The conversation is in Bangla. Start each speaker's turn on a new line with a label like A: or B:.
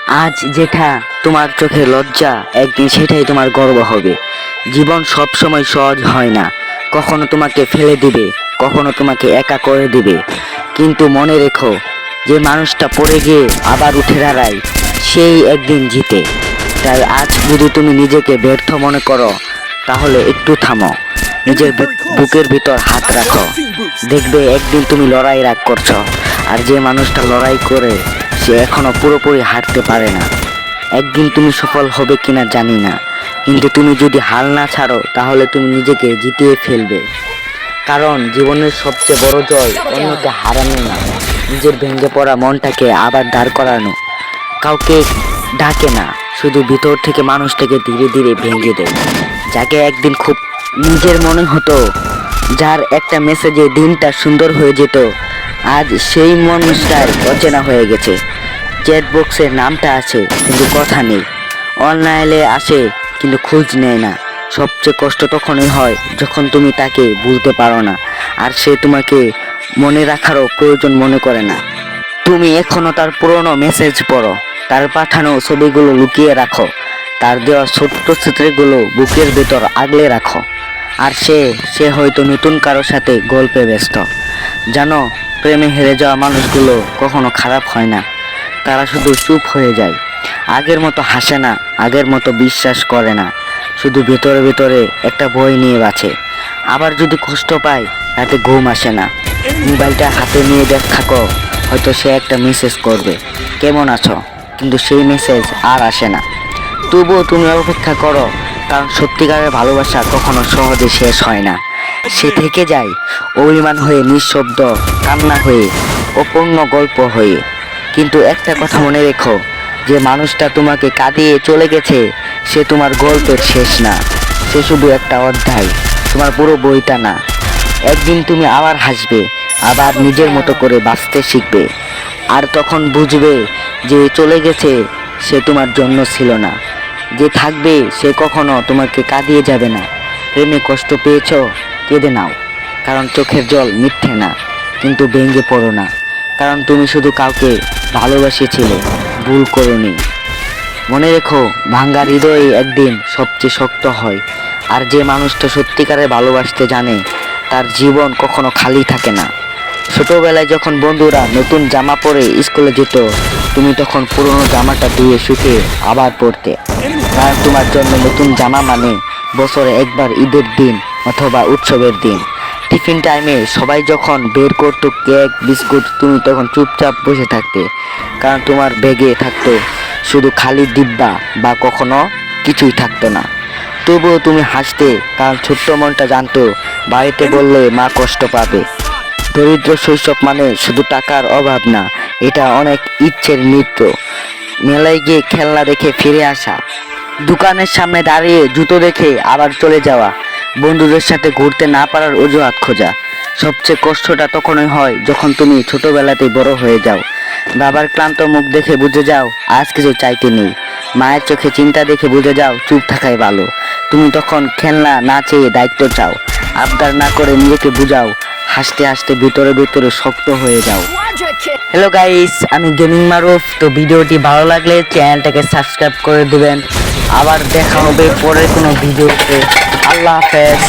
A: আজ যেটা তোমার চোখে লজ্জা, একদিন সেটাই তোমার গর্ব হবে। জীবন সব সময় সহজ হয় না। কখনো তোমাকে ফেলে দিবে, কখনো তোমাকে একা করে দিবে। কিন্তু মনে রেখো, যে মানুষটা পড়ে গিয়ে আবার উঠে দাঁড়ায়, সেই একদিন জিতে। তাই আজ যদি তুমি নিজেকে ব্যর্থ মনে করো, তাহলে একটু থামো, নিজের বুকের ভিতর হাত রাখো। দেখবে একদিন তুমি লড়াই করছো, আর যে মানুষটা লড়াই করে সে এখনো পুরোপুরি হারতে পারে না। একদিন তুমি সফল হবে কিনা জানি না, কিন্তু তুমি যদি হাল না ছাড়ো, তাহলে তুমি নিজেকে জিতিয়ে ফেলবে। কারণ জীবনের সবচেয়ে বড় জয় অন্যকে হারানো না, নিজের ভেঙে পড়া মনটাকে আবার দাঁড় করানো। কাউকে ডাকে না, শুধু ভিতর থেকে মানুষটাকে ধীরে ধীরে ভেঙে দেয়। যাকে একদিন খুব নিজের মনে হতো, যার একটা মেসেজে দিনটা সুন্দর হয়ে যেত, আজ সেই মানুষটাই অচেনা হয়ে গেছে। চ্যাট বক্সে নামটা আছে কিন্তু কথা নেই, অনলাইনে আসে কিন্তু খোঁজ নেয় না। সবচেয়ে কষ্ট তখনই হয় যখন তুমি তাকে ভুলতে পারো না, আর সে তোমাকে মনে রাখারও প্রয়োজন মনে করে না। তুমি এখনো তার পুরনো মেসেজ পড়ো, তার পাঠানো ছবিগুলো লুকিয়ে রাখো, তার দেওয়া ছোট্ট চিত্রগুলো বুকের ভেতর আগলে রাখো। আর সে হয়তো নতুন কারোর সাথে গল্পে ব্যস্ত। জানো, প্রেমে হেরে যাওয়া মানুষগুলো কখনো খারাপ হয় না, তারা শুধু চুপ হয়ে যায়। আগের মতো হাসে না, আগের মতো বিশ্বাস করে না, শুধু ভেতরে ভেতরে একটা ভয় নিয়ে বাঁচে। আবার যদি কষ্ট পায়, রাতে ঘুম আসে না, মোবাইলটা হাতে নিয়ে থাকো, হয়তো সে একটা মেসেজ করবে, কেমন আছো, কিন্তু সেই মেসেজ আর আসে না। তবুও তুমি অপেক্ষা করো, কারণ সত্যিকারের ভালোবাসা কখনো সহজে শেষ হয় না। সে থেকে যায় অভিমান হয়ে, নিঃশব্দ কান্না হয়ে, অপূর্ণ গল্প হয়ে। কিন্তু একটা কথা মনে রেখো, যে মানুষটা তোমাকে কাঁদিয়ে চলে গেছে, সে তোমার গল্পের শেষ না, সে শুধু একটা অধ্যায়, তোমার পুরো বইটা না। একদিন তুমি আবার হাসবে, আবার নিজের মতো করে বাঁচতে শিখবে, আর তখন বুঝবে যে চলে গেছে সে তোমার জন্য ছিল না, যে থাকবে সে কখনো তোমাকে কাঁদিয়ে যাবে না। প্রেমে কষ্ট পেয়েছ, কেঁদে নাও, কারণ চোখের জল মিথ্যে না। কিন্তু ভেঙে পড়ো না, কারণ তুমি শুধু কাউকে ভালোবেসেছিলে, ভুল করোনি। মনে রেখো, ভাঙ্গা হৃদয়ে একদিন সবচেয়ে শক্ত হয়। আর যে মানুষটা সত্যিকারে ভালোবাসতে জানে, তার জীবন কখনো খালি থাকে না। ছোটবেলায় যখন বন্ধুরা নতুন জামা পরে স্কুলে যেত, তুমি তখন পুরনো জামাটা ধুয়ে শুকিয়ে আবার পরতে। কারণ তোমার জন্য নতুন জামা মানে বছরে একবার ঈদের দিন অথবা উৎসবের দিন। টিফিন টাইমে সবাই যখন বের করতো কেক বিস্কুট, তুমি তখন চুপচাপ বসে থাকতে, কারণ তোমার ব্যাগে থাকতো শুধু খালি ডিব্বা, বা কখনো কিছুই থাকতো না। তবুও তুমি হাসতে, কারণ ছোট্ট মনটা জানতো বাড়িতে বললে মা কষ্ট পাবে। দরিদ্র শৈশব মানে শুধু টাকার অভাব না, এটা অনেক ইচ্ছের নৃত্য। মেলায় গিয়ে খেলনা দেখে ফিরে আসা, দোকানের সামনে দাঁড়িয়ে জুতো দেখে আবার চলে যাওয়া, বন্ধুদের সাথে ঘুরতে না পারার অজুহাত খোঁজা। সবচেয়ে কষ্টটা তখনই হয় যখন তুমি ছোটবেলাতেই বড় হয়ে যাও। বাবার ক্লান্ত মুখ দেখে বুঝে যাও আজ কিছু চাইতে নেই, মায়ের চোখে চিন্তা দেখে বুঝে যাও চুপ থাকাই ভালো। তুমি তখন খেলনা না চেয়ে দায়িত্ব চাও, আবদার না করে নিজেকে বুঝাও, হাসতে হাসতে ভিতরে ভিতরে শক্ত হয়ে যাও। হ্যালো গাইস, আমি গেমিং মারুফ। তো ভিডিওটি ভালো লাগলে চ্যানেলটাকে সাবস্ক্রাইব করে দিবেন। আবার দেখা হবে পরের কোনো ভিডিওতে। আল্লাহ হাফেজ।